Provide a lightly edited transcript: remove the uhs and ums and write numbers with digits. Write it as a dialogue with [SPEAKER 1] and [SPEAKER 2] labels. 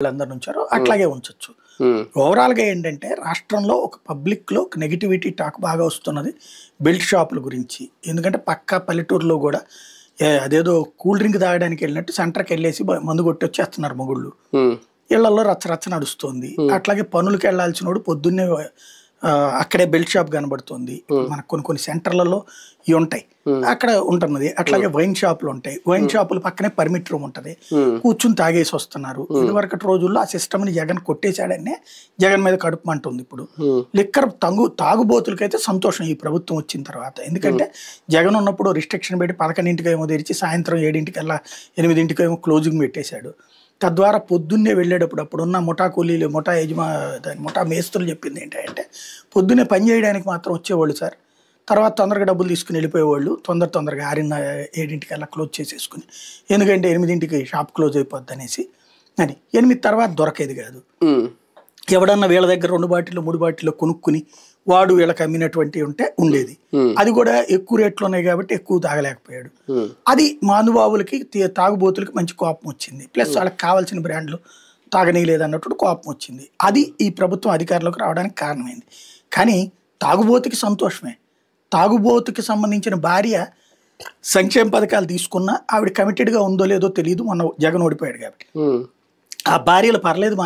[SPEAKER 1] వాళ్ళందరూ ఉంచారో అట్లాగే ఉంచొచ్చు. ఓవరాల్‌గా ఏంటంటే రాష్ట్రంలో ఒక పబ్లిక్‌లో ఒక నెగటివిటీ టాక్ బాగా వస్తున్నది బెల్ట్ షాపుల గురించి. ఎందుకంటే పక్కా పల్లెటూరులో గూడా అదేదో కూల్ డ్రింక్ తాగడానికి వెళ్ళినట్టు సెంటర్‌కెళ్ళేసి మందు కొట్టొచ్చేస్తున్నారు మొగుళ్ళు. ఇళ్లల్లో రచ్చ రచ్చ నడుస్తోంది. అట్లాగే పనులకెళ్ళాల్సినోడు పొద్దున్నే అక్కడే బెల్ట్ షాప్ కనబడుతుంది. మనకు కొన్ని సెంటర్లలో ఇవి ఉంటాయి, అక్కడ ఉంటున్నది. అట్లాగే వైన్ షాపులు ఉంటాయి, వైన్ షాపుల పక్కనే పర్మిట్ రూమ్ ఉంటది, కూర్చుని తాగేసి వస్తున్నారు. ఇదివరకటి రోజుల్లో ఆ సిస్టమ్ని జగన్ కొట్టేశాడనే జగన్ మీద కడుపు మంట ఉంది. ఇప్పుడు లిక్కర్ తాగుబోతులకైతే సంతోషం ఈ ప్రభుత్వం వచ్చిన తర్వాత. ఎందుకంటే జగన్ ఉన్నప్పుడు రిస్ట్రిక్షన్ పెట్టి 11ంటికి ఏమో తెరిచి సాయంత్రం 7ంటికల్లా 8ంటికి ఏమో క్లోజింగ్ పెట్టేశాడు. తద్వారా పొద్దున్నే వెళ్ళేటప్పుడు అప్పుడున్న ముఠా కూలీలు ముఠా మేస్తులు చెప్పింది ఏంటంటే పొద్దున్నే పని చేయడానికి మాత్రం వచ్చేవాళ్ళు సార్, తర్వాత తొందరగా డబ్బులు తీసుకుని వెళ్ళిపోయేవాళ్ళు. తొందరగా 7ంటికల్లా క్లోజ్ చేసేసుకుని, ఎందుకంటే 8ంటికి షాప్ క్లోజ్ అయిపోద్ది అనేసి. అని 8 తర్వాత దొరకేది కాదు. ఎవడన్నా వీళ్ళ దగ్గర 2 బాటిల్లో 3 బాటిల్లో కొనుక్కుని వాడు వీళ్ళకి అమ్మినటువంటి ఉంటే ఉండేది. అది కూడా ఎక్కువ రేట్లు ఉన్నాయి కాబట్టి ఎక్కువ తాగలేకపోయాడు. అది మానుబాబులకి తాగుబోతులకి మంచి కోపం వచ్చింది. ప్లస్ వాళ్ళకి కావాల్సిన బ్రాండ్లు తాగనీయలేదన్నట్టు కోపం వచ్చింది. అది ఈ ప్రభుత్వం అధికారంలోకి రావడానికి కారణమైంది. కానీ తాగుబోతుకి సంతోషమే. తాగుబోతుకి సంబంధించిన భార్య సంక్షేమ పథకాలు తీసుకున్నా ఆవిడ కమిటెడ్గా ఉందో లేదో తెలియదు. మొన్న జగన్ ఓడిపోయాడు కాబట్టి ఆ భార్యలు పర్లేదు